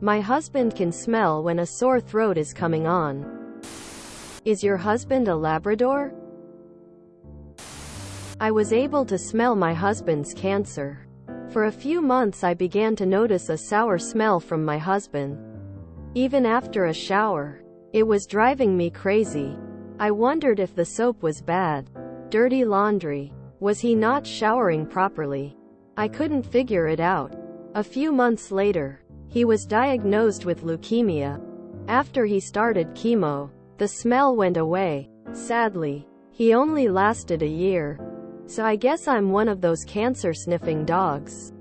My husband can smell when a sore throat is coming on. Is your husband a Labrador? I was able to smell my husband's cancer. For a few months I began to notice a sour smell from my husband. Even after a shower. It was driving me crazy. I wondered if the soap was bad. Dirty laundry. Was he not showering properly? I couldn't figure it out. A few months later, he was diagnosed with leukemia. After he started chemo, the smell went away. Sadly, he only lasted a year. So I guess I'm one of those cancer-sniffing dogs.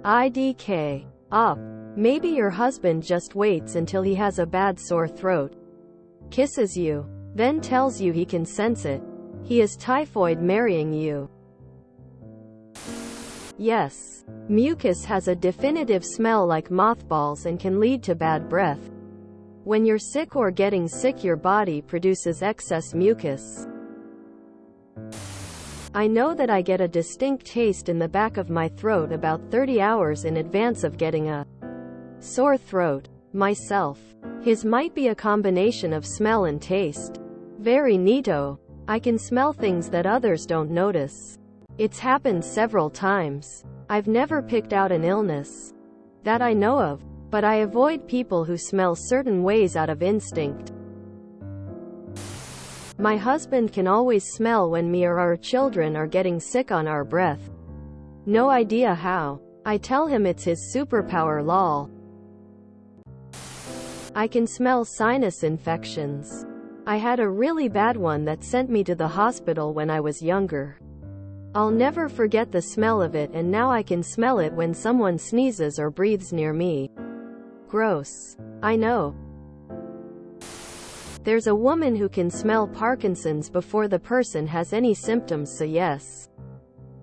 IDK. Up. Maybe your husband just waits until he has a bad sore throat. Kisses you. Then tells you he can sense it. He is typhoid marrying you. Yes. Mucus has a definitive smell like mothballs and can lead to bad breath. When you're sick or getting sick, your body produces excess mucus. I know that I get a distinct taste in the back of my throat about 30 hours in advance of getting a sore throat. Myself. His might be a combination of smell and taste. Very neato. I can smell things that others don't notice. It's happened several times. I've never picked out an illness that I know of, but I avoid people who smell certain ways out of instinct. My husband can always smell when me or our children are getting sick on our breath. No idea how. I tell him it's his superpower, lol. I can smell sinus infections. I had a really bad one that sent me to the hospital when I was younger. I'll never forget the smell of it, and now I can smell it when someone sneezes or breathes near me. Gross. I know. There's a woman who can smell Parkinson's before the person has any symptoms, so yes.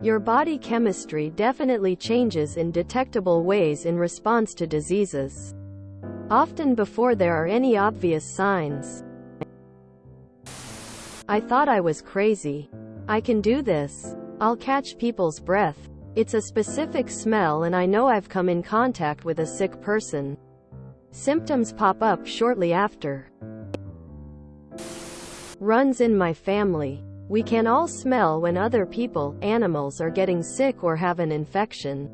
Your body chemistry definitely changes in detectable ways in response to diseases. Often before there are any obvious signs. I thought I was crazy. I can do this. I'll catch people's breath. It's a specific smell, and I know I've come in contact with a sick person. Symptoms pop up shortly after. Runs in my family. We can all smell when other people, animals, are getting sick or have an infection.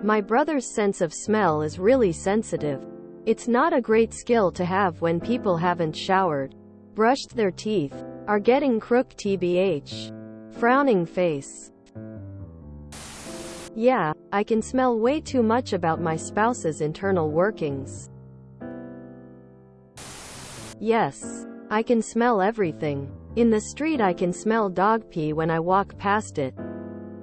My brother's sense of smell is really sensitive. It's not a great skill to have when people haven't showered, brushed their teeth, are getting crook tbh. Frowning face. Yeah, I can smell way too much about my spouse's internal workings. Yes, I can smell everything. In the street I can smell dog pee when I walk past it.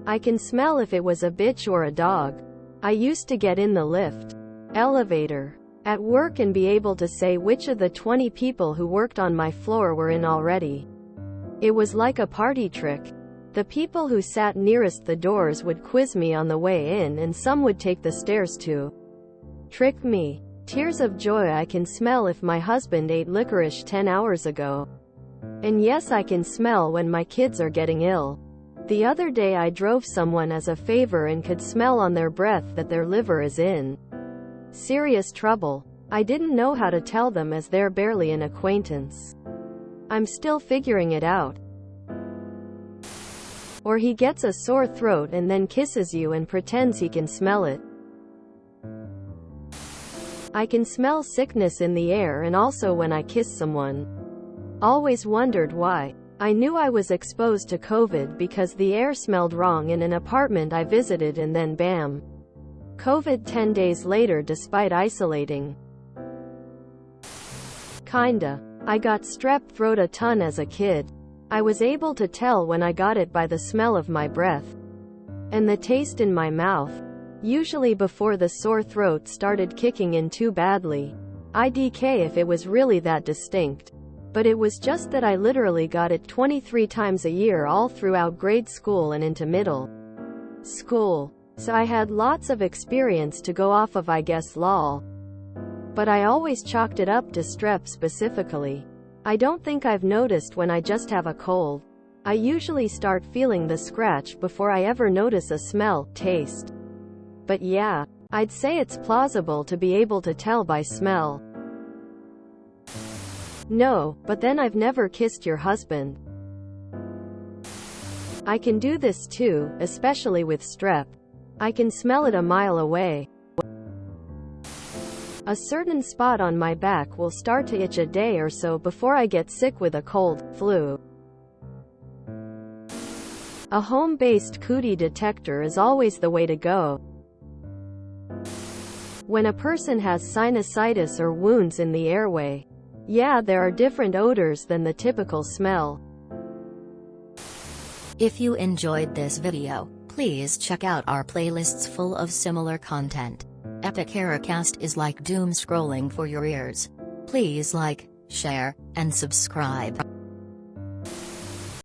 I can smell if it was a bitch or a dog. I used to get in the lift, elevator, at work and be able to say which of the 20 people who worked on my floor were in already. It was like a party trick. The people who sat nearest the doors would quiz me on the way in, and some would take the stairs to trick me. Tears of joy. I can smell if my husband ate licorice 10 hours ago. And yes, I can smell when my kids are getting ill. The other day I drove someone as a favor and could smell on their breath that their liver is in serious trouble. I didn't know how to tell them as they're barely an acquaintance. I'm still figuring it out. Or he gets a sore throat and then kisses you and pretends he can smell it. I can smell sickness in the air and also when I kiss someone. Always wondered why. I knew I was exposed to COVID because the air smelled wrong in an apartment I visited, and then bam. COVID 10 days later despite isolating. Kinda. I got strep throat a ton as a kid. I was able to tell when I got it by the smell of my breath and the taste in my mouth. Usually before the sore throat started kicking in too badly. IDK if it was really that distinct. But it was just that I literally got it 23 times a year all throughout grade school and into middle school. So I had lots of experience to go off of, I guess, lol. But I always chalked it up to strep specifically. I don't think I've noticed when I just have a cold. I usually start feeling the scratch before I ever notice a smell, taste. But yeah, I'd say it's plausible to be able to tell by smell. No, but then I've never kissed your husband. I can do this too, especially with strep. I can smell it a mile away. A certain spot on my back will start to itch a day or so before I get sick with a cold, flu. A home-based cootie detector is always the way to go. When a person has sinusitis or wounds in the airway. Yeah, there are different odors than the typical smell. If you enjoyed this video, please check out our playlists full of similar content. Epic Ericast is like doom scrolling for your ears. Please like, share, and subscribe.